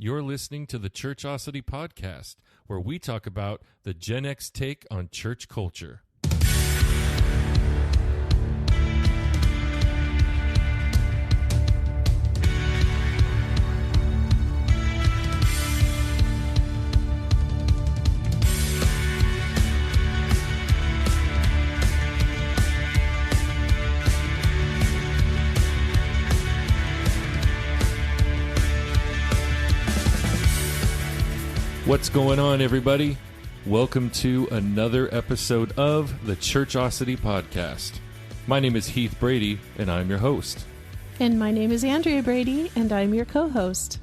You're listening to the Churchosity Podcast, where we talk about the Gen X take on church culture. What's going on, everybody? Welcome to another episode of the Churchosity Podcast. My name is Heath Brady, and I'm your host. And my name is Andrea Brady, and I'm your co-host.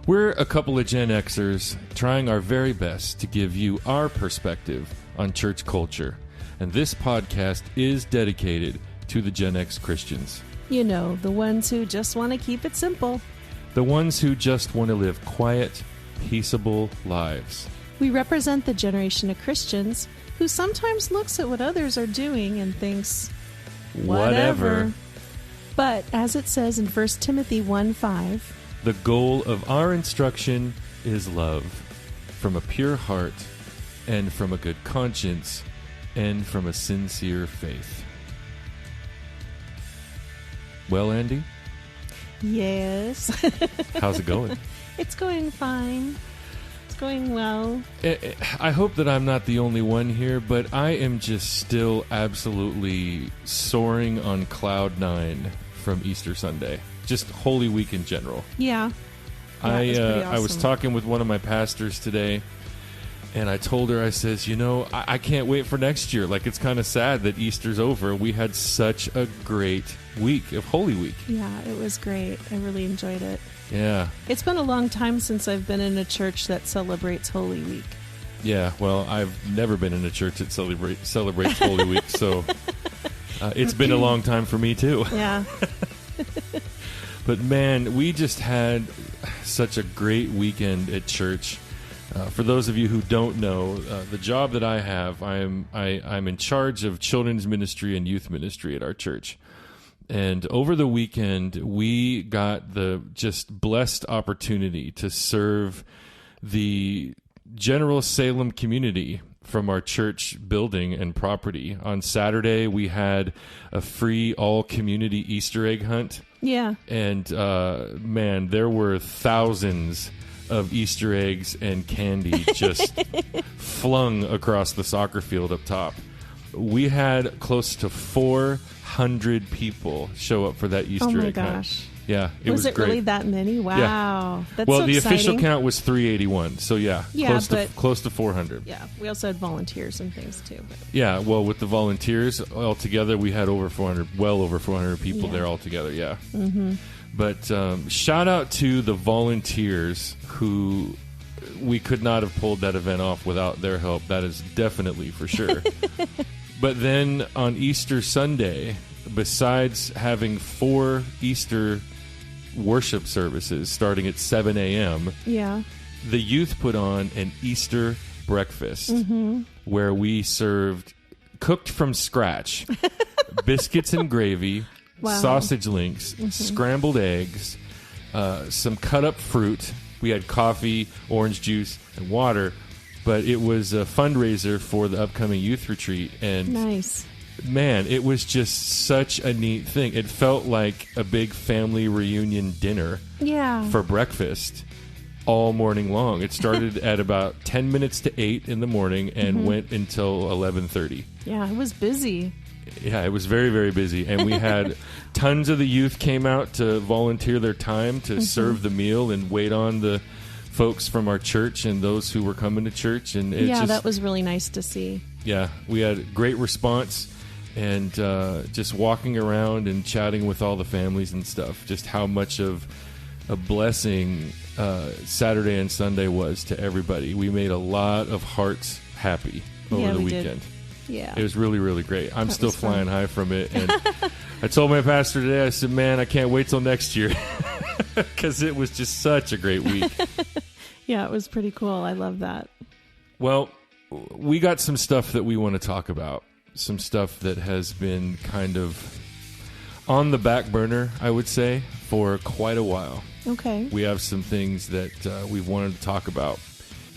We're a couple of Gen Xers trying our very best to give you our perspective on church culture. And this podcast is dedicated to the Gen X Christians. You know, the ones who just want to keep it simple. The ones who just want to live quiet, peaceable lives. We represent the generation of Christians who sometimes looks at what others are doing and thinks, whatever. But as it says in 1 Timothy 1:5, the goal of our instruction is love, from a pure heart, and from a good conscience, and from a sincere faith. Well, Andy? Yes. How's it going? It's going fine. It's going well. I hope that I'm not the only one here, but I am just still absolutely soaring on cloud nine from Easter Sunday. Just Holy Week in general. Yeah. I was talking with one of my pastors today, and I told her, I says, you know, I can't wait for next year. Like, it's kind of sad that Easter's over. We had such a great week of Holy Week. Yeah, it was great. I really enjoyed it. Yeah. It's been a long time since I've been in a church that celebrates Holy Week. Yeah, well, I've never been in a church that celebrates Holy Week, so it's been a long time for me, too. Yeah. But, man, we just had such a great weekend at church. For those of you who don't know, the job that I have, I'm in charge of children's ministry and youth ministry at our church. And over the weekend, we got the just blessed opportunity to serve the general Salem community from our church building and property. On Saturday, we had a free all-community Easter egg hunt. Yeah. And, man, there were thousands of Easter eggs and candy just flung across the soccer field up top. We had close to 400 people show up for that Easter egg hunt. Yeah, it was great. Was it really that many? Wow. Yeah. That's well, so the exciting. official count was 381, so yeah, close to 400. Yeah, we also had volunteers and things too. But. Yeah, well, with the volunteers altogether, we had over 400 people there altogether, yeah. Mm-hmm. But shout out to the volunteers who we could not have pulled that event off without their help. That is definitely for sure. But then on Easter Sunday, besides having 4 Easter worship services starting at 7 a.m., yeah, the youth put on an Easter breakfast where we served cooked from scratch biscuits and gravy, sausage links, scrambled eggs, some cut up fruit. We had coffee, orange juice, and water. But it was a fundraiser for the upcoming youth retreat. And nice. Man, it was just such a neat thing. It felt like a big family reunion dinner for breakfast all morning long. It started at about 10 minutes to 8 in the morning and went until 11:30. Yeah, it was busy. Yeah, it was very, very busy. And we had tons of the youth came out to volunteer their time to serve the meal and wait on the folks from our church and those who were coming to church. And that was really nice to see. Yeah, we had great response. And just walking around and chatting with all the families and stuff, just how much of a blessing Saturday and Sunday was to everybody. We made a lot of hearts happy over the weekend. Did. Yeah. It was really, really great. I'm still flying high from it. And I told my pastor today, I said, man, I can't wait till next year because it was just such a great week. Yeah, it was pretty cool. I love that. Well, we got some stuff that we want to talk about. Some stuff that has been kind of on the back burner, I would say, for quite a while. Okay. We have some things that we've wanted to talk about.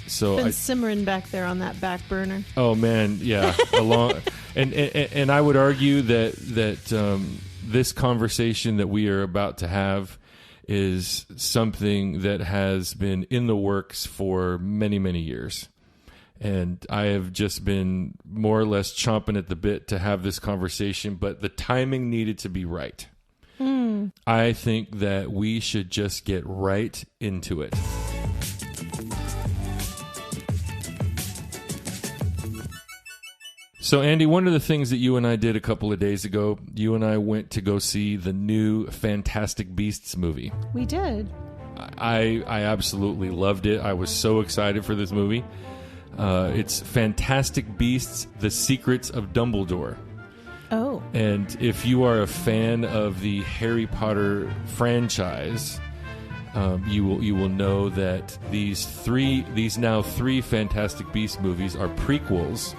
So Been simmering back there on that back burner. Oh man, yeah, and I would argue that this conversation that we are about to have is something that has been in the works for many, many years. And I have just been more or less chomping at the bit to have this conversation, but the timing needed to be right. I think that we should just get right into it. So, Andy, one of the things that you and I did a couple of days ago, you and I went to go see the new Fantastic Beasts movie. We did. I absolutely loved it. I was so excited for this movie. It's Fantastic Beasts: The Secrets of Dumbledore. Oh. And if you are a fan of the Harry Potter franchise, you will know that these now three Fantastic Beasts movies are prequels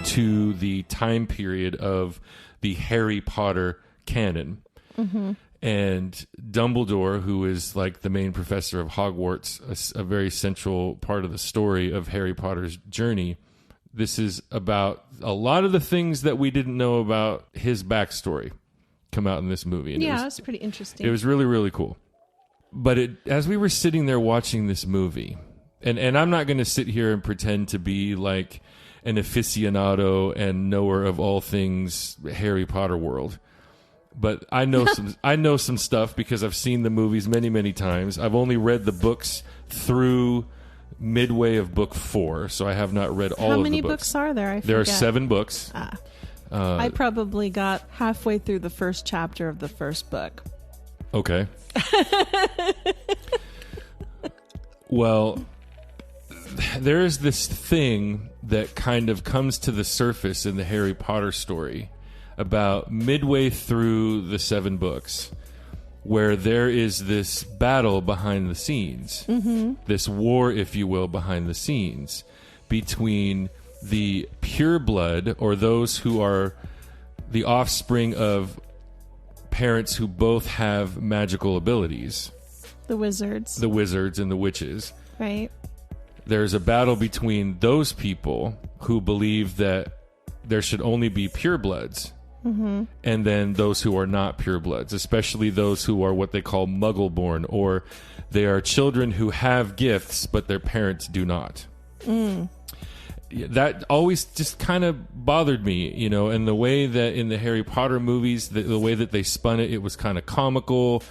to the time period of the Harry Potter canon. Mm-hmm. And Dumbledore, who is like the main professor of Hogwarts, a very central part of the story of Harry Potter's journey. This is about a lot of the things that we didn't know about his backstory come out in this movie. And yeah, it was pretty interesting. It was really, really cool. But as we were sitting there watching this movie, and I'm not going to sit here and pretend to be like an aficionado and knower of all things Harry Potter world. But I know some stuff because I've seen the movies many, many times. I've only read the books through midway of book 4, so I have not read all of the books. How many books are there? There are 7 books. I probably got halfway through the first chapter of the first book. Okay. Well, there's this thing that kind of comes to the surface in the Harry Potter story about midway through the 7 books, where there is this battle behind the scenes, this war, if you will, behind the scenes between the pureblood, or those who are the offspring of parents who both have magical abilities. The wizards. The wizards and the witches. Right. There's a battle between those people who believe that there should only be purebloods. Mm-hmm. And then those who are not purebloods, especially those who are what they call muggle-born, or they are children who have gifts, but their parents do not. That always just kind of bothered me, you know, and the way that in the Harry Potter movies, the way that they spun it, it was kind of comical.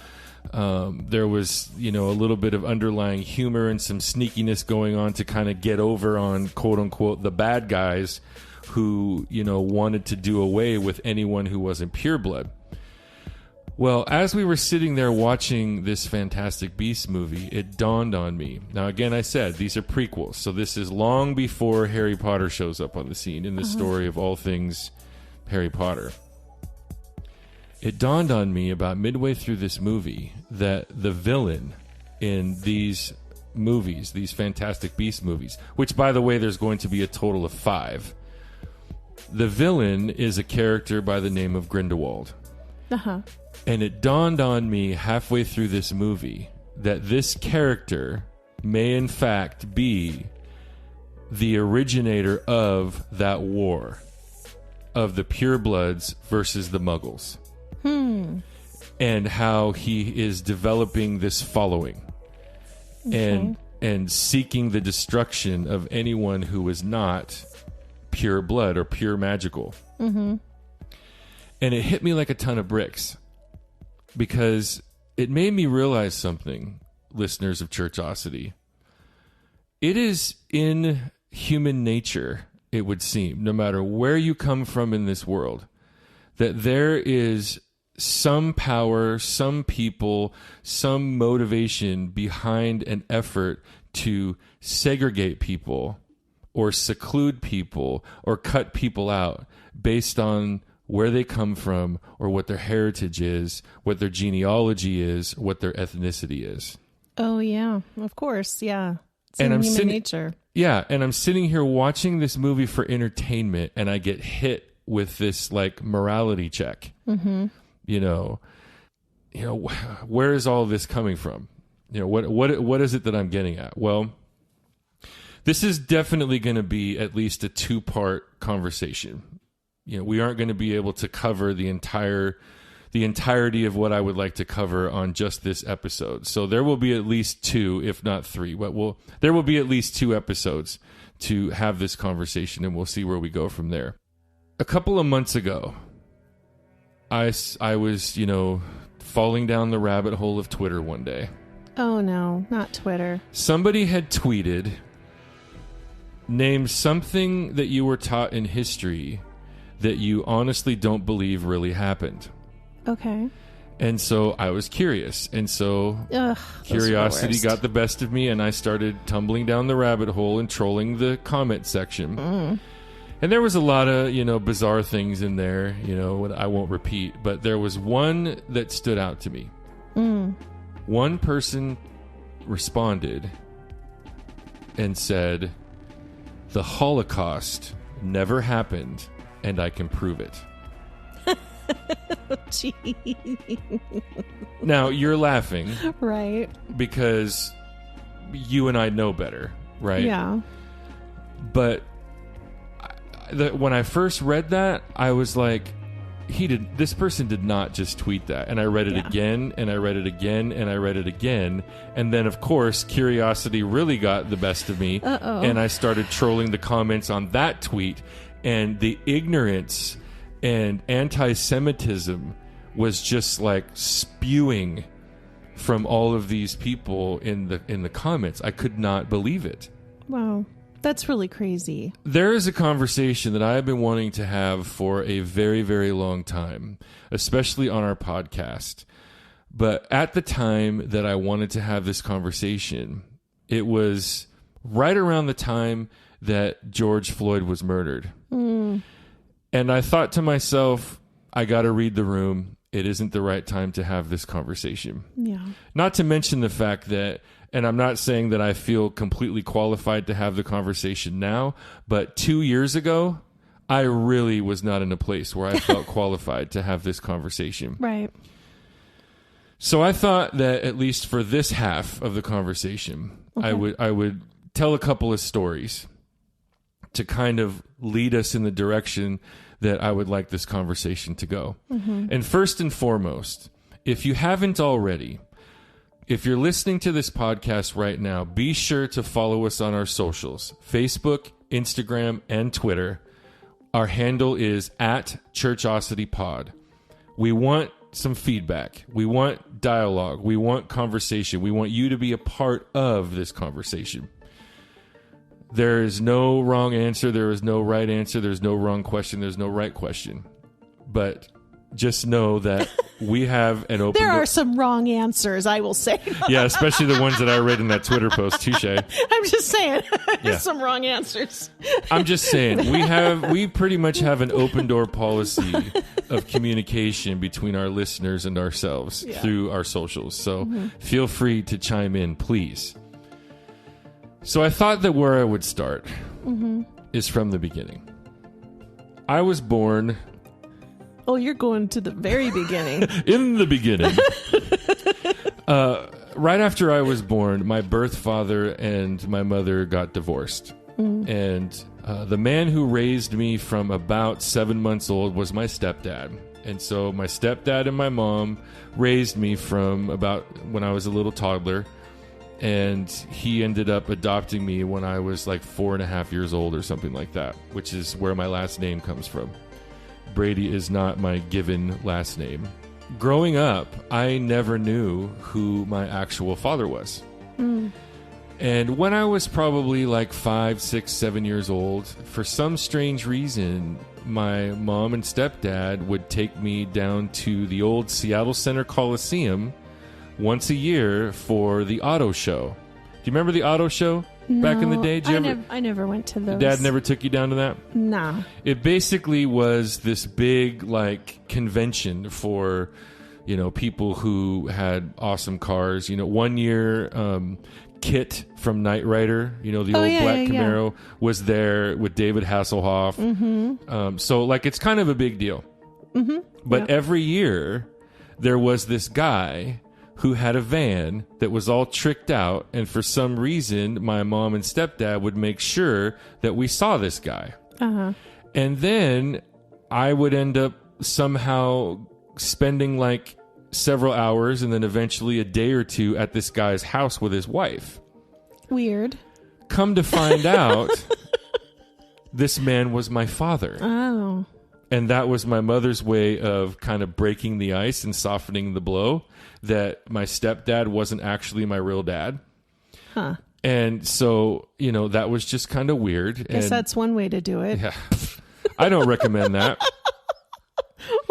There was, you know, a little bit of underlying humor and some sneakiness going on to kind of get over on, quote-unquote, the bad guys who, you know, wanted to do away with anyone who wasn't pureblood. Well, as we were sitting there watching this Fantastic Beasts movie, it dawned on me. Now, again, I said these are prequels, so this is long before Harry Potter shows up on the scene in the story of all things Harry Potter. It dawned on me about midway through this movie that the villain in these movies, these Fantastic Beasts movies, which, by the way, there's going to be a total of 5, the villain is a character by the name of Grindelwald. Uh-huh. And it dawned on me halfway through this movie that this character may in fact be the originator of that war of the purebloods versus the muggles. And how he is developing this following. Okay. And seeking the destruction of anyone who is not pure blood or pure magical. And it hit me like a ton of bricks, because it made me realize something, listeners of Churchosity. It is in human nature, it would seem, no matter where you come from in this world, that there is some power, some people, some motivation behind an effort to segregate people or seclude people or cut people out based on where they come from or what their heritage is, what their genealogy is, what their ethnicity is. Oh, yeah. Of course. Yeah. It's in human nature. Yeah. And I'm sitting here watching this movie for entertainment, and I get hit with this like morality check. You know, where is all this coming from? what is it that I'm getting at? Well, this is definitely going to be at least a 2-part conversation. We aren't going to be able to cover the entirety of what I would like to cover on just this episode. So there will be at least 2, if not 3, but there will be at least 2 episodes to have this conversation, and we'll see where we go from there. A couple of months ago, I was, falling down the rabbit hole of Twitter one day. Oh no, not Twitter. Somebody had tweeted, name something that you were taught in history that you honestly don't believe really happened. Okay. And so I was curious. And so curiosity got the best of me, and I started tumbling down the rabbit hole and trolling the comment section. And there was a lot of, bizarre things in there, I won't repeat. But there was one that stood out to me. One person responded and said, "The Holocaust never happened, and I can prove it." Now, you're laughing. Right. Because you and I know better, right? Yeah. But when I first read that, I was like, this person did not just tweet that. And I read it again, and I read it again, and I read it again. And then, of course, curiosity really got the best of me. And I started trolling the comments on that tweet. And the ignorance and anti-Semitism was just like spewing from all of these people in the comments. I could not believe it. Wow. That's really crazy. There is a conversation that I have been wanting to have for a very, very long time, especially on our podcast. But at the time that I wanted to have this conversation, it was right around the time that George Floyd was murdered. And I thought to myself, I got to read the room. It isn't the right time to have this conversation. Yeah. Not to mention the fact that, and I'm not saying that I feel completely qualified to have the conversation now, but 2 years ago, I really was not in a place where I felt qualified to have this conversation. Right. So I thought that at least for this half of the conversation, I would tell a couple of stories to kind of lead us in the direction that I would like this conversation to go. And first and foremost, if you haven't already, if you're listening to this podcast right now, be sure to follow us on our socials, Facebook, Instagram, and Twitter. Our handle is @ChurchosityPod. We want some feedback. We want dialogue. We want conversation. We want you to be a part of this conversation. There is no wrong answer. There is no right answer. There's no wrong question. There's no right question. But just know that we have an open... There are some wrong answers, I will say. Yeah, especially the ones that I read in that Twitter post. Touche. I'm just saying. Some wrong answers. I'm just saying. We pretty much have an open door policy of communication between our listeners and ourselves through our socials. So feel free to chime in, please. So I thought that where I would start is from the beginning. I was born... Oh, you're going to the very beginning. In the beginning. Right after I was born, my birth father and my mother got divorced. And the man who raised me from about 7 months old was my stepdad. And so my stepdad and my mom raised me from about when I was a little toddler. And he ended up adopting me when I was like 4.5 years old or something like that, which is where my last name comes from. Brady is not my given last name. Growing up, I never knew who my actual father was. And when I was probably like 5, 6, 7 years old, for some strange reason, my mom and stepdad would take me down to the old Seattle Center Coliseum once a year for the auto show. Do you remember the auto show back in the day? I never went to those. Dad never took you down to that? Nah. It basically was this big like convention for, people who had awesome cars. 1 year, Kit from Knight Rider, the old black Camaro, was there with David Hasselhoff. So like it's kind of a big deal. But every year there was this guy who had a van that was all tricked out, and for some reason, my mom and stepdad would make sure that we saw this guy. Uh-huh. And then I would end up somehow spending like several hours and then eventually a day or two at this guy's house with his wife. Weird. Come to find out, this man was my father. Oh. And that was my mother's way of kind of breaking the ice and softening the blow that my stepdad wasn't actually my real dad. Huh. And so, that was just kind of weird. Guess that's one way to do it. Yeah. I don't recommend that.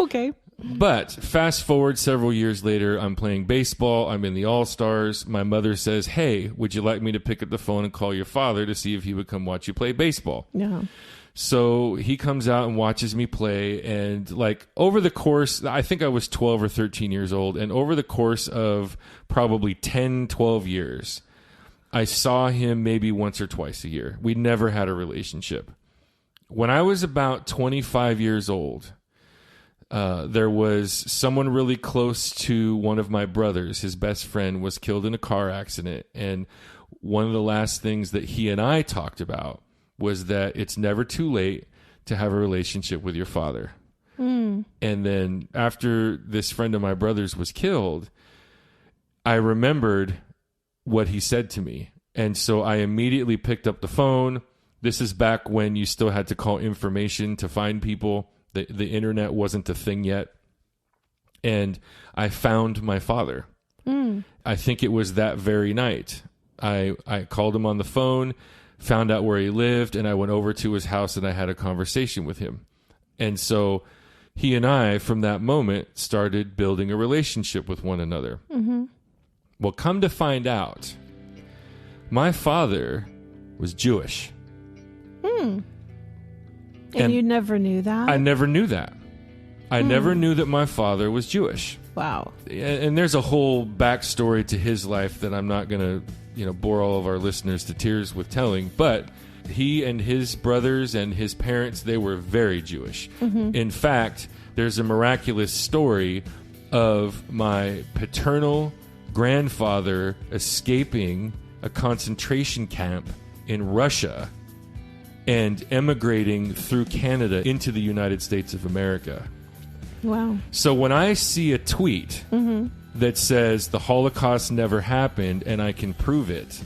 Okay. But fast forward several years later, I'm playing baseball. I'm in the All-Stars. My mother says, hey, would you like me to pick up the phone and call your father to see if he would come watch you play baseball? Yeah. So he comes out and watches me play. And like over the course, I think I was 12 or 13 years old. And over the course of probably 10, 12 years, I saw him maybe once or twice a year. We never had a relationship. When I was about 25 years old, there was someone really close to one of my brothers. His best friend was killed in a car accident. And one of the last things that he and I talked about was that it's never too late to have a relationship with your father. Mm. And then after this friend of my brother's was killed, I remembered what he said to me. And so I immediately picked up the phone. This is back when you still had to call information to find people. The internet wasn't a thing yet. And I found my father. Mm. I think it was that very night. I called him on the phone, found out where he lived, and I went over to his house and I had a conversation with him. And so he and I, from that moment, started building a relationship with one another. Mm-hmm. Well, come to find out, my father was Jewish. Mm. And you never knew that? I never knew that. I never knew that my father was Jewish. Wow. And there's a whole backstory to his life that I'm not going to, bore all of our listeners to tears with telling. But he and his brothers and his parents, they were very Jewish. Mm-hmm. In fact, there's a miraculous story of my paternal grandfather escaping a concentration camp in Russia and emigrating through Canada into the United States of America. Wow. So when I see a tweet that says the Holocaust never happened and I can prove it,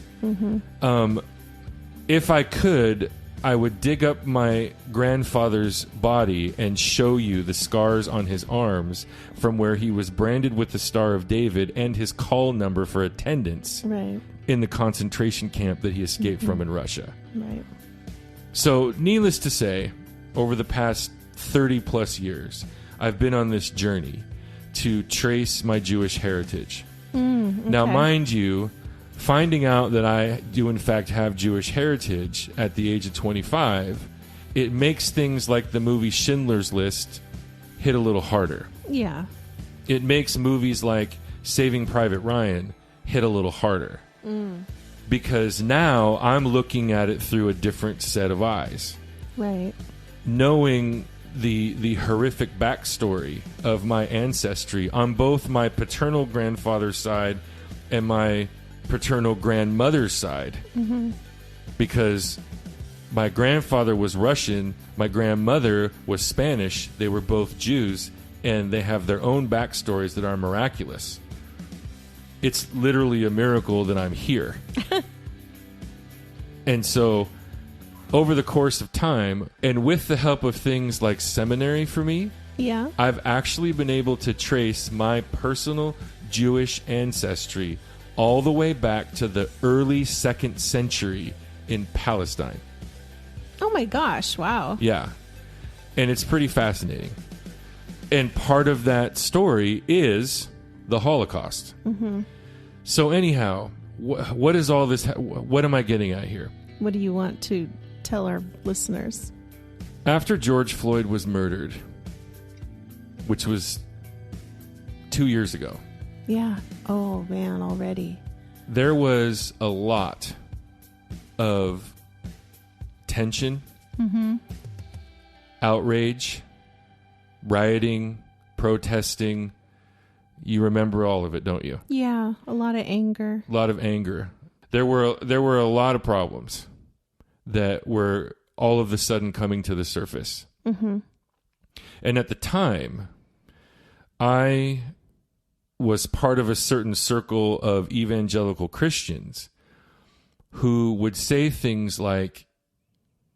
if I could, I would dig up my grandfather's body and show you the scars on his arms from where he was branded with the Star of David and his call number for attendance in the concentration camp that he escaped from in Russia. Right. So, needless to say, over the past 30 plus years, I've been on this journey to trace my Jewish heritage. Okay. Now, mind you, finding out that I do in fact have Jewish heritage at the age of 25, it makes things like the movie Schindler's List hit a little harder. Yeah. It makes movies like Saving Private Ryan hit a little harder. Because now I'm looking at it through a different set of eyes. Right. Knowing the horrific backstory of my ancestry on both my paternal grandfather's side and my paternal grandmother's side. Mm-hmm. Because my grandfather was Russian, my grandmother was Spanish, they were both Jews, and they have their own backstories that are miraculous. It's literally a miracle that I'm here. And so, over the course of time, and with the help of things like seminary for me, I've actually been able to trace my personal Jewish ancestry all the way back to the early 2nd century in Palestine. Oh my gosh, wow. Yeah. And it's pretty fascinating. And part of that story is the Holocaust. Mm-hmm. So anyhow, what is all this? What am I getting at here? What do you want to tell our listeners? After George Floyd was murdered, which was 2 years ago. Yeah. Oh, man, already. There was a lot of tension, outrage, rioting, protesting, You remember all of it, don't you? Yeah, a lot of anger. A lot of anger. There were a lot of problems that were all of a sudden coming to the surface. Mm-hmm. And at the time, I was part of a certain circle of evangelical Christians who would say things like,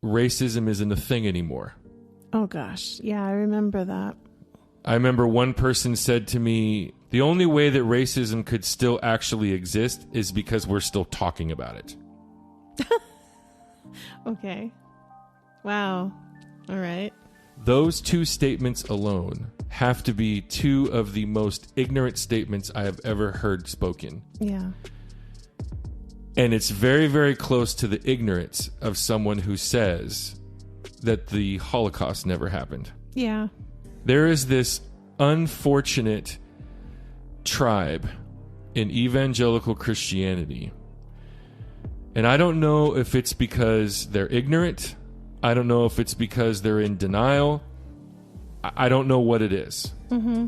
racism isn't a thing anymore. Oh, gosh. Yeah, I remember that. I remember one person said to me, the only way that racism could still actually exist is because we're still talking about it. Okay. Wow. All right. Those two statements alone have to be two of the most ignorant statements I have ever heard spoken. Yeah. And it's very, very close to the ignorance of someone who says that the Holocaust never happened. Yeah. There is this unfortunate tribe in evangelical Christianity. And I don't know if it's because they're ignorant. I don't know if it's because they're in denial. I don't know what it is. Mm-hmm.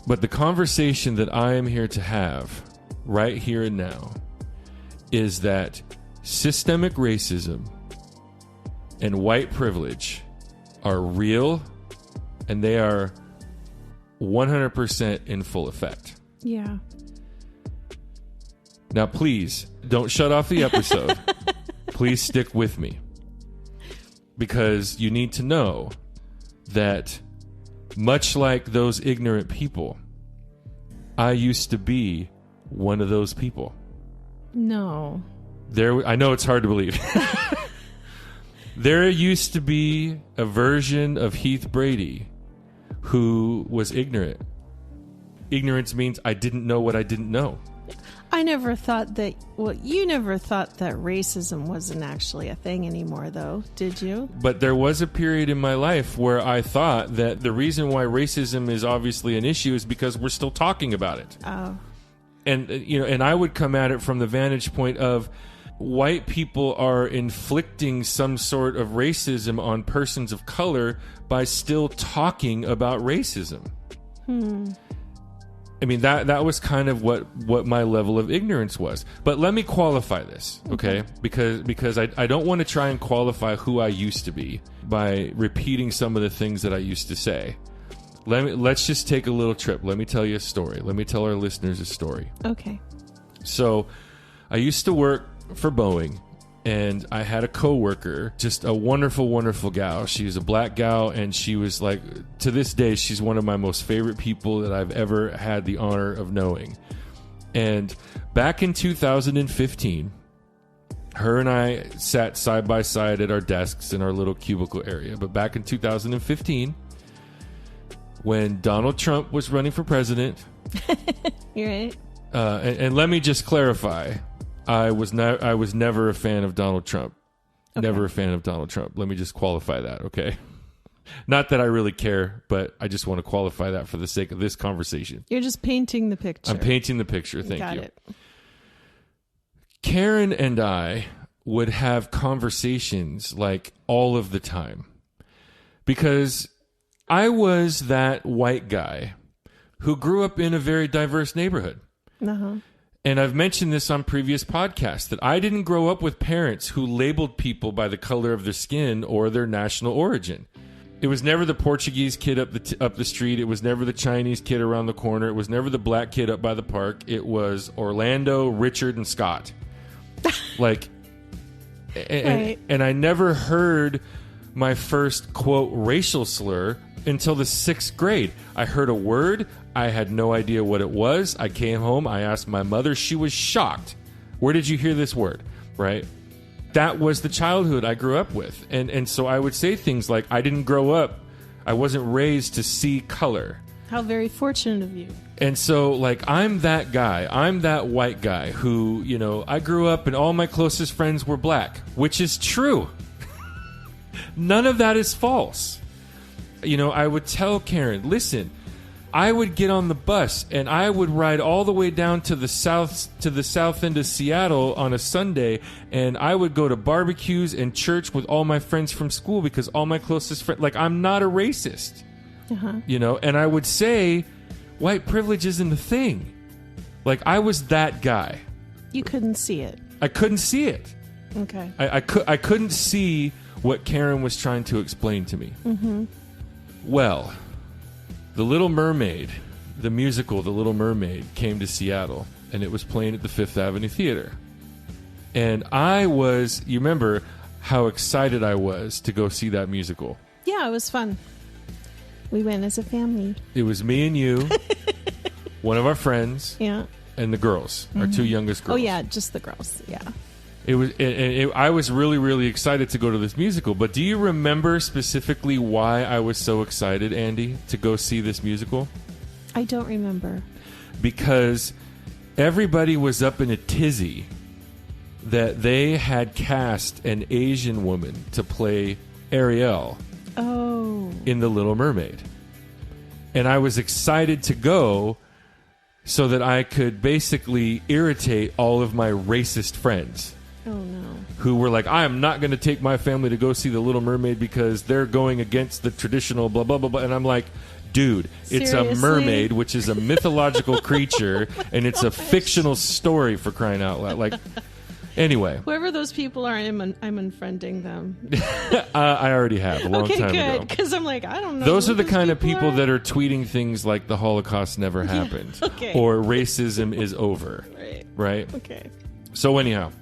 But the conversation that I am here to have right here and now is that systemic racism and white privilege are real, and they are 100% in full effect. Yeah. Now, please, don't shut off the episode. Please stick with me. Because you need to know that much like those ignorant people, I used to be one of those people. No. I know it's hard to believe. There used to be a version of Heath Brady who was ignorant. Ignorance means I didn't know what I didn't know. I never thought that, you never thought that racism wasn't actually a thing anymore, though, did you? But there was a period in my life where I thought that the reason why racism is obviously an issue is because we're still talking about it. Oh. And I would come at it from the vantage point of white people are inflicting some sort of racism on persons of color by still talking about racism. I mean, that was kind of what my level of ignorance was. But let me qualify this, okay? Because I don't want to try and qualify who I used to be by repeating some of the things that I used to say. Let's just take a little trip. Let me tell you a story. Let me tell our listeners a story. Okay. So I used to work for Boeing, and I had a coworker, just a wonderful, wonderful gal. She was a black gal, and she was like, to this day, she's one of my most favorite people that I've ever had the honor of knowing. And back in 2015, her and I sat side by side at our desks in our little cubicle area. But back in 2015, when Donald Trump was running for president, You're right. And let me just clarify, I was never a fan of Donald Trump. Okay. Never a fan of Donald Trump. Let me just qualify that, okay? Not that I really care, but I just want to qualify that for the sake of this conversation. You're just painting the picture. I'm painting the picture. Thank you. Got it. Karen and I would have conversations like all of the time because I was that white guy who grew up in a very diverse neighborhood. Uh-huh. And I've mentioned this on previous podcasts, that I didn't grow up with parents who labeled people by the color of their skin or their national origin. It was never the Portuguese kid up the street. It was never the Chinese kid around the corner. It was never the black kid up by the park. It was Orlando, Richard, and Scott. Like, Right. and I never heard my first, quote, racial slur until the 6th grade. I heard a word. I had no idea what it was. I came home. I asked my mother. She was shocked. Where did you hear this word? Right? That was the childhood I grew up with. And so I would say things like, I didn't grow up. I wasn't raised to see color. How very fortunate of you. And so, like, I'm that guy. I'm that white guy who, you know, I grew up and all my closest friends were black, which is true. None of that is false. You know, I would tell Karen, listen, I would get on the bus and I would ride all the way down to the south end of Seattle on a Sunday, and I would go to barbecues and church with all my friends from school because all my closest friends, like, I'm not a racist. Uh-huh. You know, and I would say white privilege isn't a thing. Like, I was that guy. You couldn't see it. I couldn't see it. Okay. I couldn't see what Karen was trying to explain to me. Mm-hmm. Well, The Little Mermaid, the musical The Little Mermaid, came to Seattle, and it was playing at the Fifth Avenue Theater. And you remember how excited I was to go see that musical. Yeah, it was fun. We went as a family. It was me and you, one of our friends, and the girls, our two youngest girls. Oh, yeah, just the girls, yeah. I was really, really excited to go to this musical. But do you remember specifically why I was so excited, Andy, to go see this musical? I don't remember. Because everybody was up in a tizzy that they had cast an Asian woman to play Ariel in The Little Mermaid. And I was excited to go so that I could basically irritate all of my racist friends. Oh, no. Who were like, I am not going to take my family to go see The Little Mermaid because they're going against the traditional blah, blah, blah, blah. And I'm like, dude, it's Seriously? a mermaid, which is a mythological creature, and it's a fictional story, for crying out loud. Like, anyway. Whoever those people are, I'm unfriending them. I already have a long time ago. Okay, good, because I'm like, I don't know. Those are the kind of people that are tweeting things like the Holocaust never happened. Okay. Or racism is over. Right? Okay. So anyhow,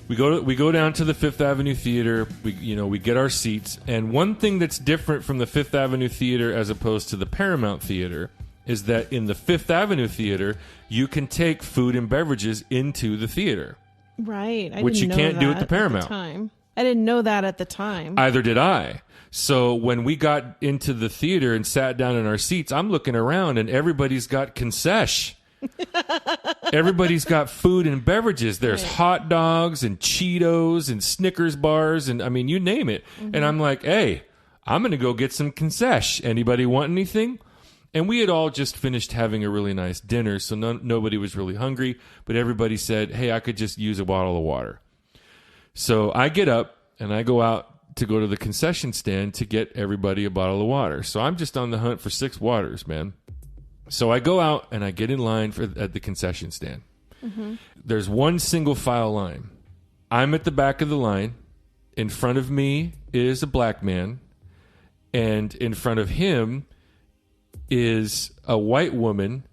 we go down to the Fifth Avenue Theater. We get our seats, and one thing that's different from the Fifth Avenue Theater as opposed to the Paramount Theater is that in the Fifth Avenue Theater, you can take food and beverages into the theater. Right. Which you can't do at the Paramount. I didn't know that at the time. Either did I. So when we got into the theater and sat down in our seats, I'm looking around and everybody's got concession. Everybody's got food and beverages. There's hot dogs and Cheetos and Snickers bars and, I mean, you name it. Mm-hmm. And I'm like, hey, I'm going to go get some concession. Anybody want anything? And we had all just finished having a really nice dinner, so nobody was really hungry. But everybody said, hey, I could just use a bottle of water. So I get up and I go out to go to the concession stand to get everybody a bottle of water. So I'm just on the hunt for 6 waters, man. So I go out and I get in line at the concession stand. Mm-hmm. There's one single file line. I'm at the back of the line. In front of me is a black man. And in front of him is a white woman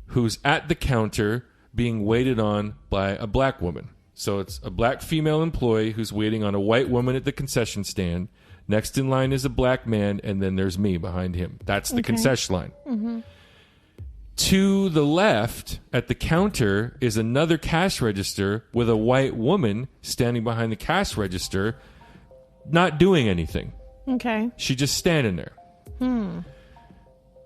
who's at the counter being waited on by a black woman. So it's a black female employee who's waiting on a white woman at the concession stand. Next in line is a black man, and then there's me behind him. That's the concession line. Mm-hmm. To the left, at the counter, is another cash register with a white woman standing behind the cash register, not doing anything. Okay. She's just standing there.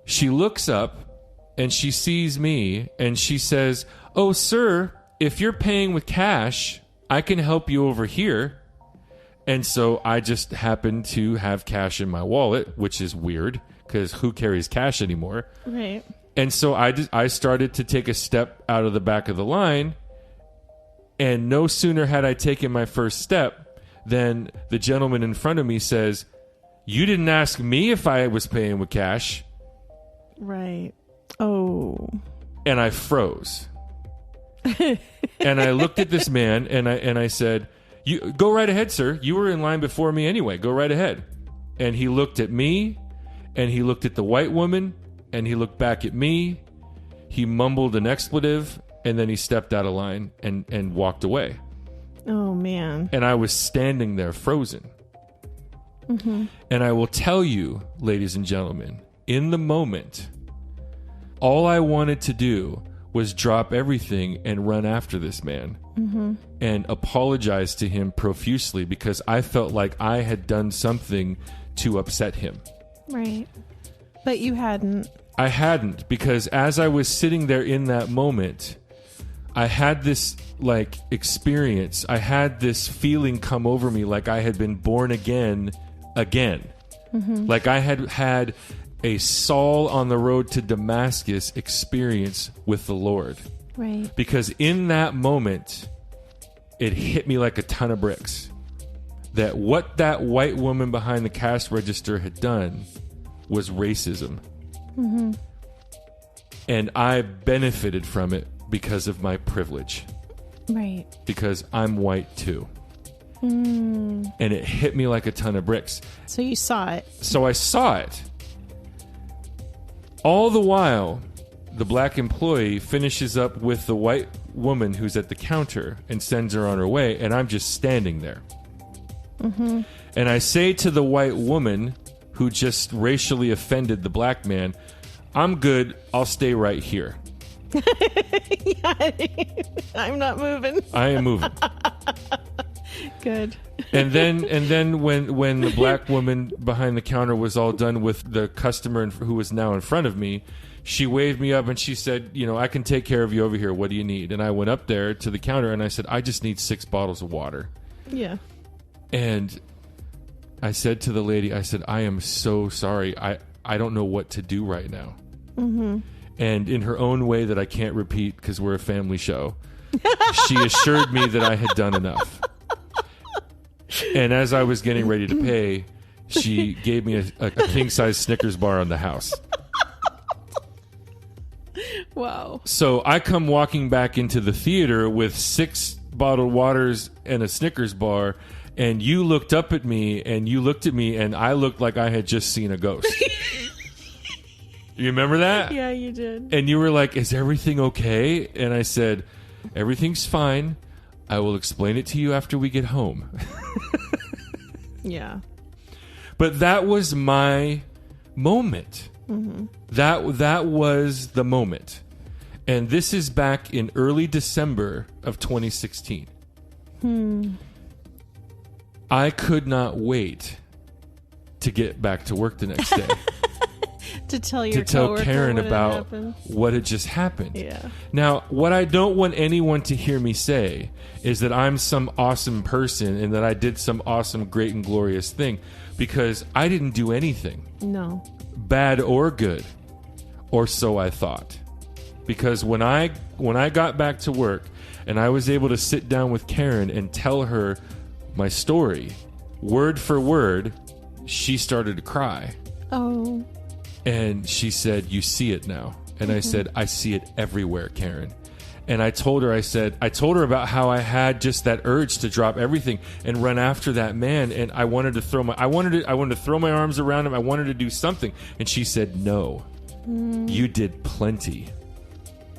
She looks up, and she sees me, and she says, oh, sir, if you're paying with cash, I can help you over here. And so I just happen to have cash in my wallet, which is weird, because who carries cash anymore? Right. And so I started to take a step out of the back of the line, and no sooner had I taken my first step than the gentleman in front of me says, you didn't ask me if I was paying with cash. Right. Oh. And I froze. And I looked at this man, and I said, "You go right ahead, sir. You were in line before me anyway. Go right ahead." And he looked at me, and he looked at the white woman, and he looked back at me. He mumbled an expletive, and then he stepped out of line and walked away. Oh, man. And I was standing there frozen. Mm-hmm. And I will tell you, ladies and gentlemen, in the moment, all I wanted to do was drop everything and run after this man and apologize to him profusely because I felt like I had done something to upset him. Right. But you hadn't. I hadn't, because as I was sitting there in that moment, I had this experience. I had this feeling come over me like I had been born again. Like I had a Saul on the road to Damascus experience with the Lord. Right. Because in that moment, it hit me like a ton of bricks. That what that white woman behind the cash register had done was racism. Mm-hmm. And I benefited from it because of my privilege. Right. Because I'm white too. And it hit me like a ton of bricks. So you saw it. So I saw it. All the while, the black employee finishes up with the white woman who's at the counter and sends her on her way, and I'm just standing there. And I say to the white woman who just racially offended the black man, I'm good, I'll stay right here. Yeah, I'm not moving. I am moving. Good. And then when the black woman behind the counter was all done with the customer who was now in front of me, she waved me up and she said, I can take care of you over here. What do you need? And I went up there to the counter and I said, I just need 6 bottles of water. Yeah. And I said to the lady, I said, I am so sorry. I don't know what to do right now. And in her own way that I can't repeat because we're a family show, she assured me that I had done enough. And as I was getting ready to pay, she gave me a king-size Snickers bar on the house. Wow. So I come walking back into the theater with 6 bottled waters and a Snickers bar, and you looked up at me, and you looked at me, and I looked like I had just seen a ghost. You remember that? Yeah, you did. And you were like, is everything okay? And I said, everything's fine. I will explain it to you after we get home. Yeah. But that was my moment. That was the moment. And this is back in early December of 2016. I could not wait to get back to work the next day. To tell Karen about what had just happened. Yeah. Now, what I don't want anyone to hear me say is that I'm some awesome person and that I did some awesome, great, and glorious thing, because I didn't do anything. No. Bad or good, or so I thought. Because when I got back to work and I was able to sit down with Karen and tell her my story, word for word, she started to cry. Oh. And she said, you see it now. And I said, I see it everywhere, Karen. And I told her about how I had just that urge to drop everything and run after that man. And I wanted to throw my arms around him. I wanted to do something. And she said, no, you did plenty,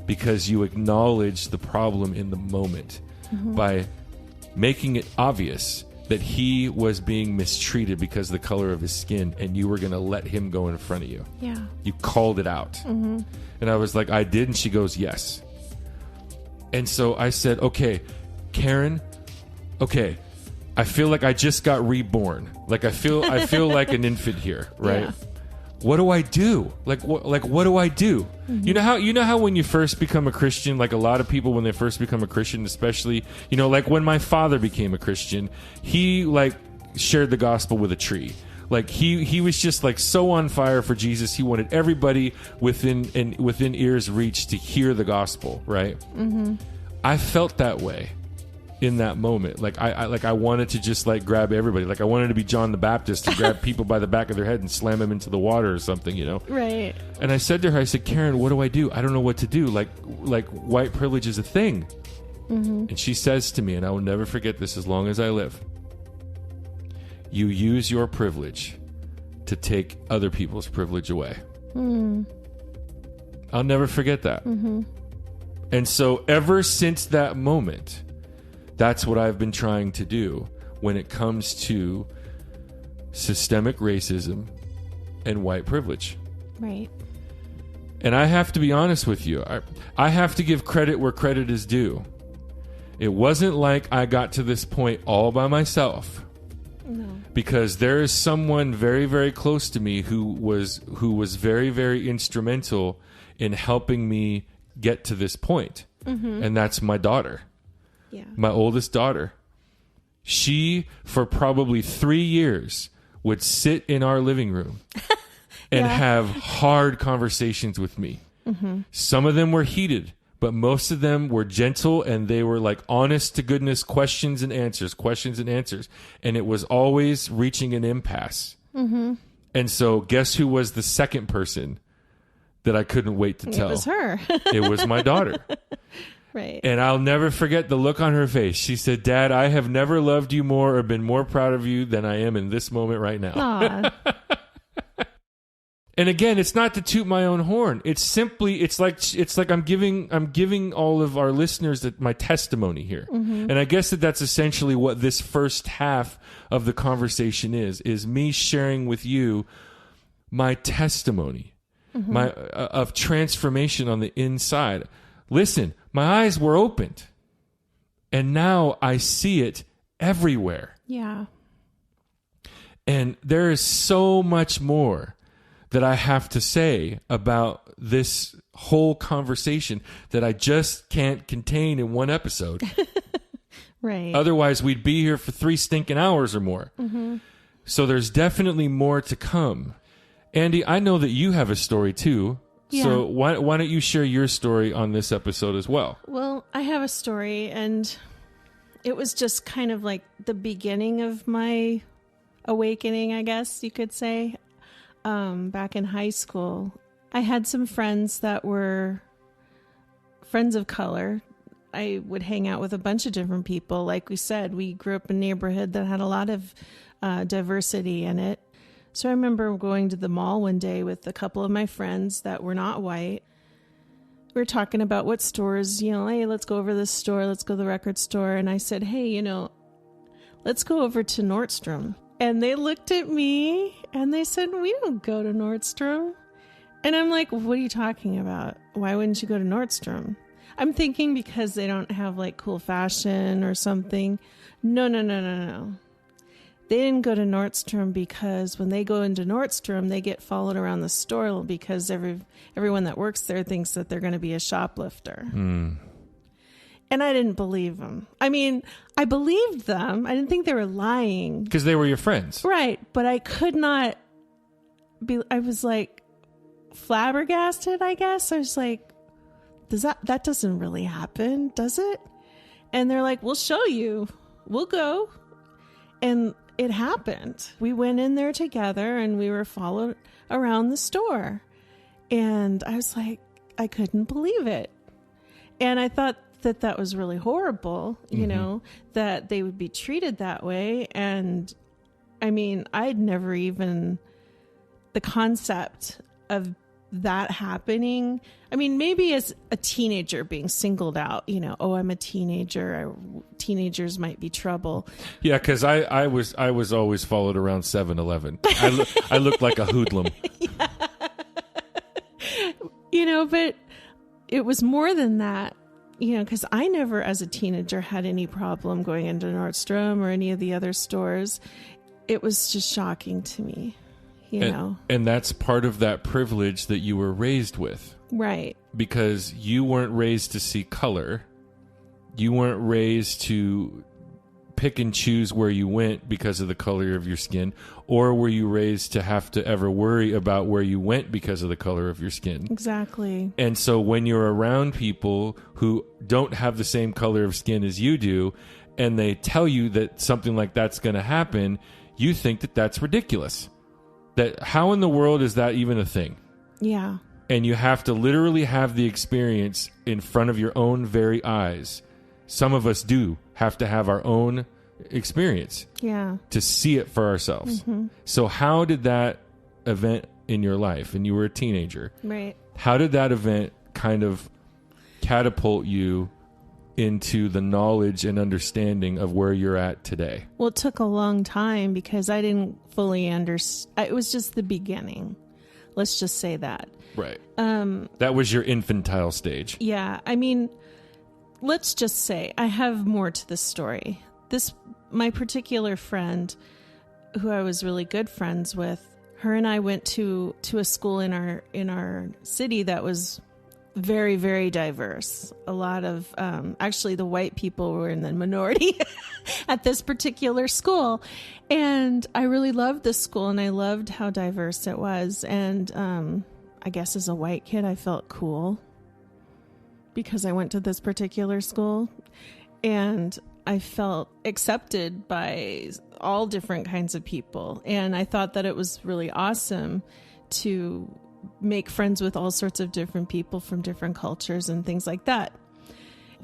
because you acknowledged the problem in the moment by making it obvious that he was being mistreated because of the color of his skin, and you were going to let him go in front of you. Yeah. You called it out. And I was like, I did? And she goes, yes. And so I said, okay, Karen, okay, I feel like I just got reborn. Like I feel like an infant here, right? Yeah. What do I do? Like what do I do? You know how when you first become a Christian, like a lot of people when they first become a Christian, especially, like when my father became a Christian, he like shared the gospel with a tree. Like he was just like so on fire for Jesus. He wanted everybody within ear's reach to hear the gospel, right? I felt that way in that moment. Like I wanted to just like grab everybody. Like I wanted to be John the Baptist and grab people by the back of their head and slam them into the water or something, Right. And I said to her, I said, Karen, what do I do? I don't know what to do. Like white privilege is a thing. And she says to me, and I will never forget this as long as I live, you use your privilege to take other people's privilege away. I'll never forget that. And so ever since that moment, that's what I've been trying to do when it comes to systemic racism and white privilege. Right. And I have to be honest with you. I have to give credit where credit is due. It wasn't like I got to this point all by myself. No. Because there is someone very, very close to me who was very, very instrumental in helping me get to this point. And that's my daughter. Yeah. My oldest daughter. She, for probably 3 years, would sit in our living room and have hard conversations with me. Some of them were heated, but most of them were gentle, and they were like honest to goodness questions and answers. And it was always reaching an impasse. And so guess who was the second person that I couldn't wait to tell. It was her. It was my daughter. Right. And I'll never forget the look on her face. She said, "Dad, I have never loved you more or been more proud of you than I am in this moment right now." Aw. And again, it's not to toot my own horn. It's simply, it's like I'm giving all of our listeners my testimony here. Mm-hmm. And I guess that's essentially what this first half of the conversation is me sharing with you my testimony, mm-hmm. Of transformation on the inside. Listen, my eyes were opened, and now I see it everywhere. Yeah. And there is so much more that I have to say about this whole conversation that I just can't contain in one episode. Right. Otherwise, we'd be here for 3 stinking hours or more. Mm-hmm. So there's definitely more to come. Andy, I know that you have a story too. Yeah. So why don't you share your story on this episode as well? Well, I have a story, and it was just kind of like the beginning of my awakening, I guess you could say. Back in high school, I had some friends that were friends of color. I would hang out with a bunch of different people. Like we said, we grew up in a neighborhood that had a lot of diversity in it. So I remember going to the mall one day with a couple of my friends that were not white. We were talking about what stores, hey, let's go over this store. Let's go to the record store. And I said, hey, let's go over to Nordstrom. And they looked at me and they said, we don't go to Nordstrom. And I'm like, what are you talking about? Why wouldn't you go to Nordstrom? I'm thinking because they don't have like cool fashion or something. No. They didn't go to Nordstrom because when they go into Nordstrom, they get followed around the store because everyone that works there thinks that they're going to be a shoplifter. Mm. And I didn't believe them. I mean, I believed them. I didn't think they were lying. Because they were your friends. Right. But I could not I was like flabbergasted, I guess. I was like, that doesn't really happen, does it? And they're like, we'll show you. We'll go. And it happened. We went in there together and we were followed around the store. And I was like, I couldn't believe it. And I thought that was really horrible, that they would be treated that way. And I mean, I'd never even, the concept of that happening. I mean, maybe as a teenager being singled out, oh, I'm a teenager. Teenagers might be trouble. Yeah, because I was always followed around 7-Eleven. I looked like a hoodlum. Yeah. But it was more than that. Because I never, as a teenager, had any problem going into Nordstrom or any of the other stores. It was just shocking to me, And that's part of that privilege that you were raised with. Right. Because you weren't raised to see color. You weren't raised to pick and choose where you went because of the color of your skin, or were you raised to have to ever worry about where you went because of the color of your skin? Exactly. And so when you're around people who don't have the same color of skin as you do, and they tell you that something like that's going to happen, you think that that's ridiculous. That how in the world is that even a thing? Yeah. And you have to literally have the experience in front of your own very eyes. Some of us do have to have our own experience to see it for ourselves. Mm-hmm. So how did that event in your life, and you were a teenager, right? How did that event kind of catapult you into the knowledge and understanding of where you're at today? Well, it took a long time because I didn't fully understand. It was just the beginning. Let's just say that. Right. That was your infantile stage. Yeah. I mean, let's just say I have more to this story. My particular friend, who I was really good friends with, her and I went to a school in our city that was very, very diverse. A lot of, actually the white people were in the minority at this particular school. And I really loved this school and I loved how diverse it was. And, I guess as a white kid, I felt cool because I went to this particular school and I felt accepted by all different kinds of people. And I thought that it was really awesome to make friends with all sorts of different people from different cultures and things like that.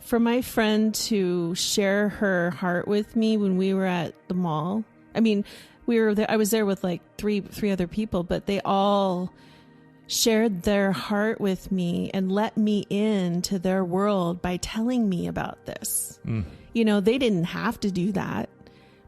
For my friend to share her heart with me when we were at the mall, I mean, we were there, I was there with like three other people, but they all shared their heart with me and let me into their world by telling me about this. You know, they didn't have to do that,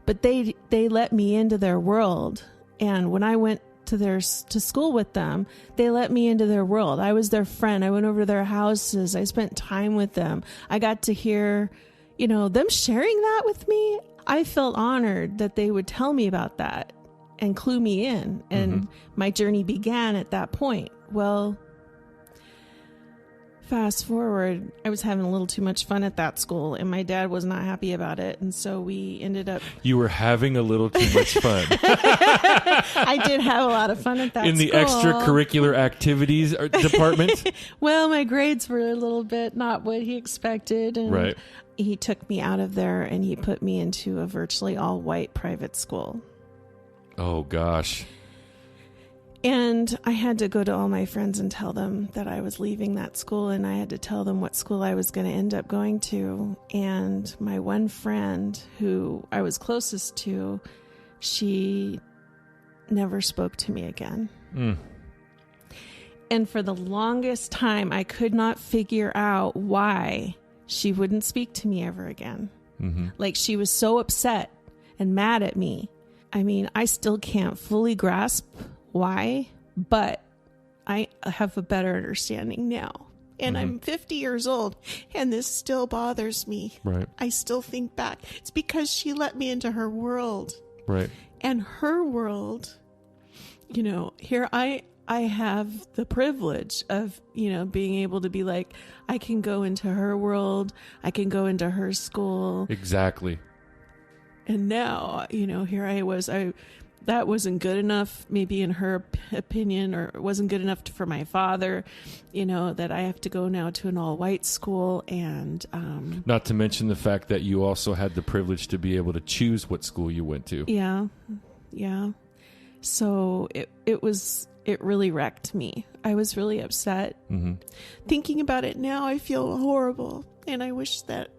but they let me into their world. And when I went to school with them, they let me into their world. I was their friend. I went over to their houses. I spent time with them. I got to hear, you know, them sharing that with me. I felt honored that they would tell me about that and clue me in. And my journey began at that point. Well, fast forward, I was having a little too much fun at that school, and my dad was not happy about it. And so we ended up... You were having a little too much fun. I did have a lot of fun at that school. In the extracurricular activities department? Well, my grades were a little bit not what he expected. And right. He took me out of there, and he put me into a virtually all-white private school. Oh, gosh. And I had to go to all my friends and tell them that I was leaving that school, and I had to tell them what school I was going to end up going to. And my one friend who I was closest to, she never spoke to me again. And for the longest time, I could not figure out why she wouldn't speak to me ever again. Like, she was so upset and mad at me. I mean, I still can't fully grasp why, but I have a better understanding now. And I'm 50 years old, and this still bothers me. Right. I still think back. It's because she let me into her world. Right. And her world, you know, here I have the privilege of, you know, being able to be like, I can go into her world. I can go into her school. Exactly. And now, you know, here I was, that wasn't good enough, maybe in her opinion, or it wasn't good enough for my father, you know, that I have to go now to an all-white school. And not to mention the fact that you also had the privilege to be able to choose what school you went to. Yeah. So it really wrecked me. I was really upset. Thinking about it now, I feel horrible, and I wish that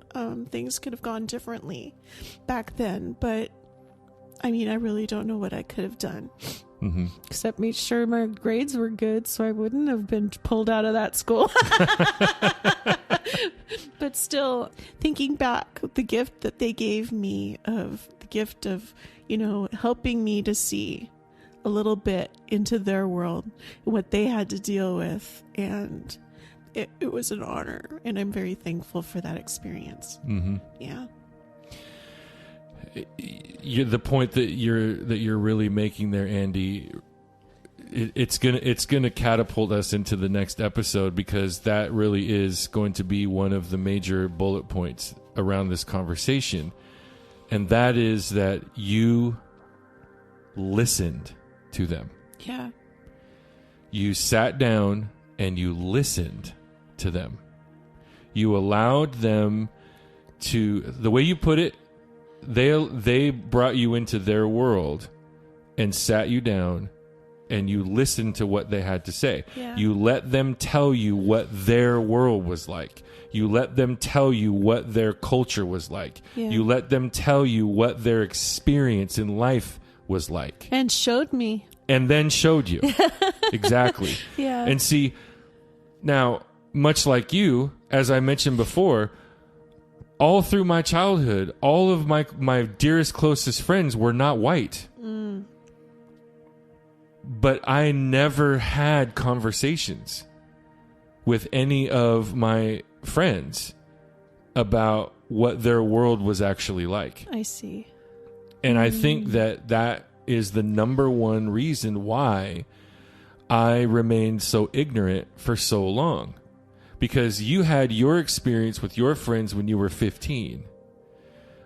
things could have gone differently back then. But I mean, I really don't know what I could have done. Except make sure my grades were good so I wouldn't have been pulled out of that school. But still, thinking back, the gift that they gave me, of the gift of, you know, helping me to see a little bit into their world, what they had to deal with. And it was an honor, and I'm very thankful for that experience. Yeah. The point that you're really making there, Andy, it's gonna catapult us into the next episode, because that really is going to be one of the major bullet points around this conversation, and that is that you listened to them. Yeah. You sat down and you listened to them. You allowed them to, the way you put it, they brought you into their world and sat you down, and you listened to what they had to say. Yeah. You let them tell you what their world was like. You let them tell you what their culture was like. Yeah. You let them tell you what their experience in life was like. And showed me. And then showed you. Exactly. Yeah. And see, now, much like you, as I mentioned before, all through my childhood, all of my dearest, closest friends were not white. But I never had conversations with any of my friends about what their world was actually like. I see. And I think that is the number one reason why I remained so ignorant for so long. Because you had your experience with your friends when you were 15.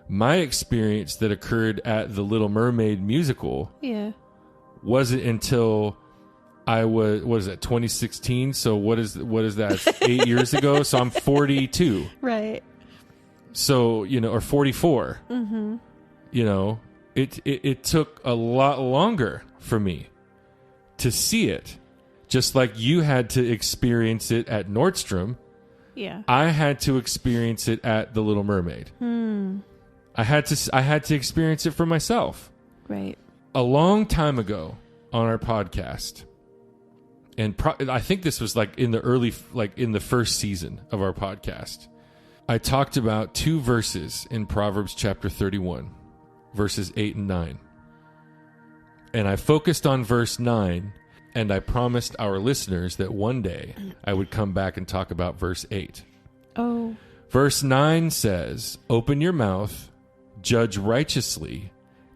My experience that occurred at the Little Mermaid musical wasn't until I was, what is that, 2016? So what is that, 8 years ago? So I'm 42. Right. So, you know, or 44. You know, it took a lot longer for me to see it. Just like you had to experience it at Nordstrom, Yeah. I had to experience it at The Little Mermaid. I had to experience it for myself. Right. A long time ago on our podcast, and I think this was like in the first season of our podcast, I talked about 2 verses in Proverbs chapter 31, verses 8 and 9. And I focused on verse 9, and I promised our listeners that one day I would come back and talk about verse 8. Oh. Verse 9 says, "Open your mouth, judge righteously,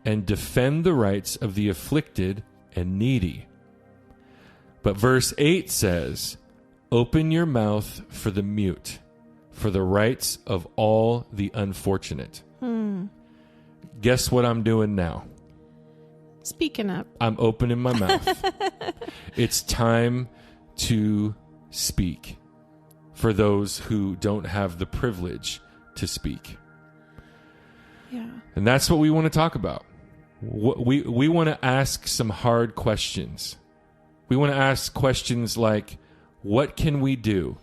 and defend the rights of the afflicted and needy." But verse 8 says, "Open your mouth for the mute, for the rights of all the unfortunate." Guess what I'm doing now? Speaking up. I'm opening my mouth. It's time to speak for those who don't have the privilege to speak. Yeah. And that's what we want to talk about. We want to ask some hard questions. We want to ask questions like, what can we do?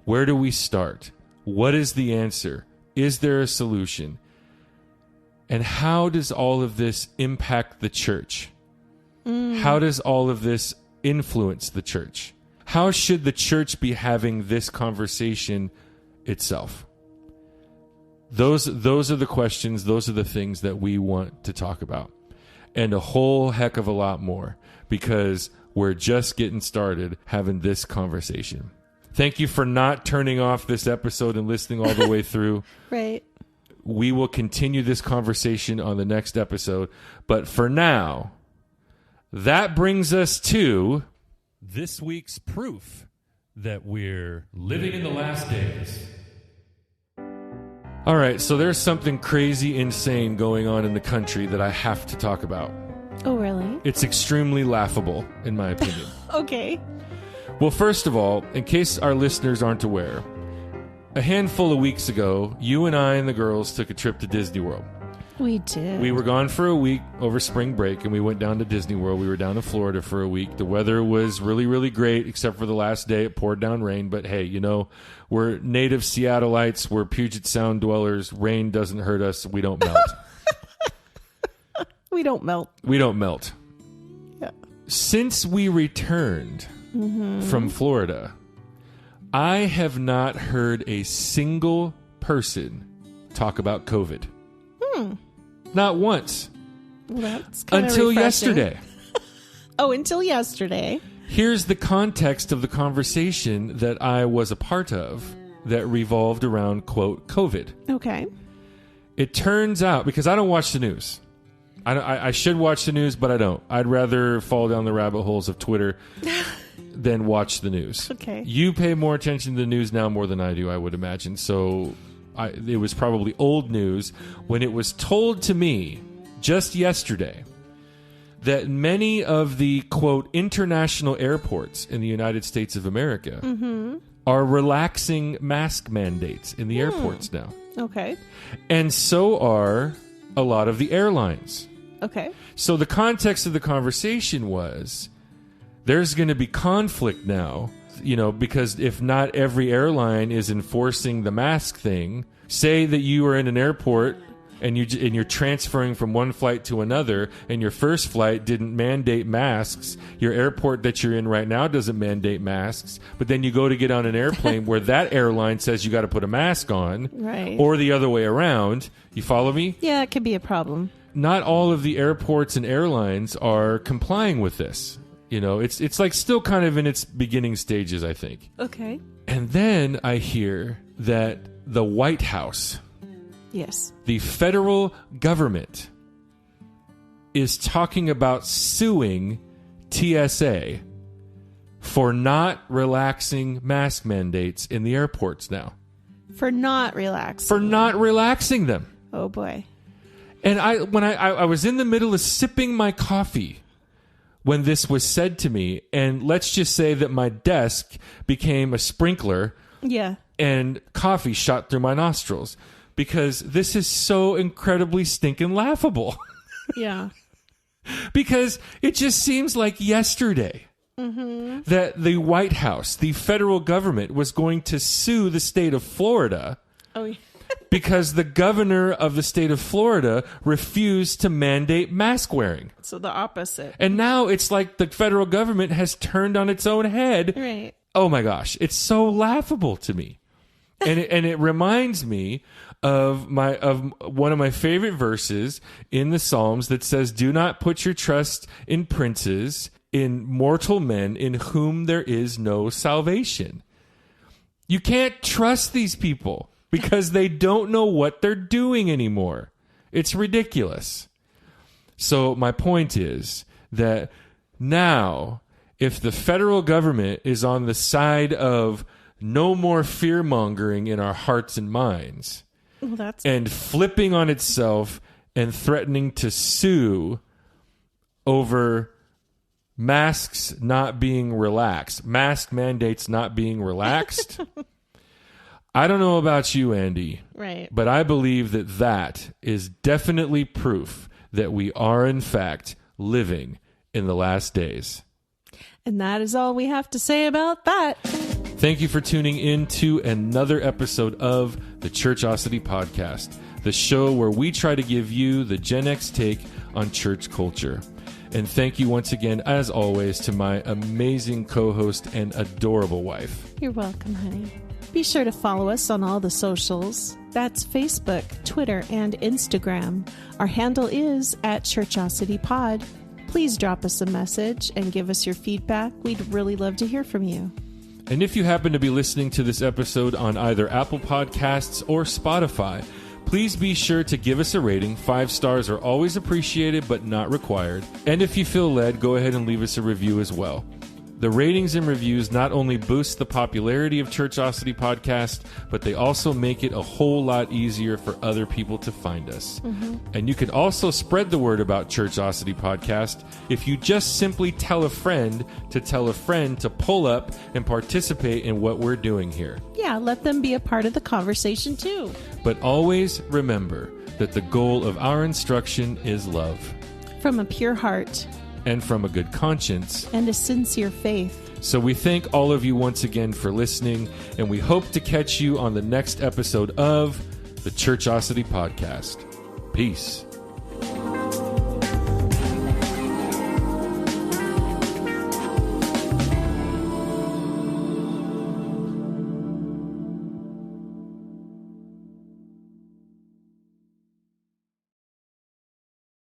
Where do we start? What is the answer? Is there a solution? And how does all of this impact the church? How does all of this influence the church? How should the church be having this conversation itself? Those are the questions, those are the things that we want to talk about. And a whole heck of a lot more, because we're just getting started having this conversation. Thank you for not turning off this episode and listening all the way through. Right. We will continue this conversation on the next episode. But for now, that brings us to this week's proof that we're living in the last days. All right, so there's something crazy, insane going on in the country that I have to talk about. Oh, really? It's extremely laughable, in my opinion. Okay. Well, first of all, in case our listeners aren't aware, a handful of weeks ago, you and I and the girls took a trip to Disney World. We did. We were gone for a week over spring break, and we went down to Disney World. We were down in Florida for a week. The weather was really, really great, except for the last day. It poured down rain. But hey, you know, we're native Seattleites. We're Puget Sound dwellers. Rain doesn't hurt us. We don't melt. We don't melt. We don't melt. Yeah. Since we returned from Florida, I have not heard a single person talk about COVID. Not once. Well, that's kind of until refreshing. yesterday. Oh, until yesterday. Here's the context of the conversation that I was a part of that revolved around, quote, COVID. Okay. It turns out, because I don't watch the news. I should watch the news, but I don't. I'd rather fall down the rabbit holes of Twitter than watch the news. Okay. You pay more attention to the news now more than I do, I would imagine. So it was probably old news when it was told to me just yesterday that many of the, quote, international airports in the United States of America are relaxing mask mandates in the airports now. Okay. And so are a lot of the airlines. Okay. So the context of the conversation was there's going to be conflict now, you know, because if not every airline is enforcing the mask thing, say that you are in an airport and you're transferring from one flight to another, and your first flight didn't mandate masks, your airport that you're in right now doesn't mandate masks, but then you go to get on an airplane where that airline says you got to put a mask on, Right. or the other way around. You follow me? Yeah, it could be a problem. Not all of the airports and airlines are complying with this. You know, it's like still kind of in its beginning stages, I think. Okay. And then I hear that the White House, Yes. the federal government, is talking about suing TSA for not relaxing mask mandates in the airports now. For not relaxing. For not relaxing them. Oh, boy. And when I was in the middle of sipping my coffee when this was said to me, and let's just say that my desk became a sprinkler Yeah. and coffee shot through my nostrils, because this is so incredibly stinking laughable. Yeah. Because it just seems like yesterday that the White House, the federal government, was going to sue the state of Florida because the governor of the state of Florida refused to mandate mask wearing. So the opposite. And now it's like the federal government has turned on its own head. Right. Oh my gosh, it's so laughable to me. And it reminds me of one of my favorite verses in the Psalms that says, "Do not put your trust in princes, in mortal men in whom there is no salvation." You can't trust these people because they don't know what they're doing anymore. It's ridiculous. So my point is that now, if the federal government is on the side of no more fear-mongering in our hearts and minds, and flipping on itself and threatening to sue over masks not being relaxed, mask mandates not being relaxed. I don't know about you, Andy, right? But I believe that is definitely proof that we are, in fact, living in the last days. And that is all we have to say about that. Thank you for tuning in to another episode of the Churchosity Podcast, the show where we try to give you the Gen X take on church culture. And thank you once again, as always, to my amazing co-host and adorable wife. You're welcome, honey. Be sure to follow us on all the socials. That's Facebook, Twitter, and Instagram. Our handle is @ChurchosityPod. Please drop us a message and give us your feedback. We'd really love to hear from you. And if you happen to be listening to this episode on either Apple Podcasts or Spotify, please be sure to give us a rating. 5 stars are always appreciated, but not required. And if you feel led, go ahead and leave us a review as well. The ratings and reviews not only boost the popularity of Churchosity Podcast, but they also make it a whole lot easier for other people to find us. And you can also spread the word about Churchosity Podcast if you just simply tell a friend to pull up and participate in what we're doing here. Yeah, let them be a part of the conversation too. But always remember that the goal of our instruction is love. From a pure heart. And from a good conscience. And a sincere faith. So we thank all of you once again for listening, and we hope to catch you on the next episode of the Churchosity Podcast. Peace.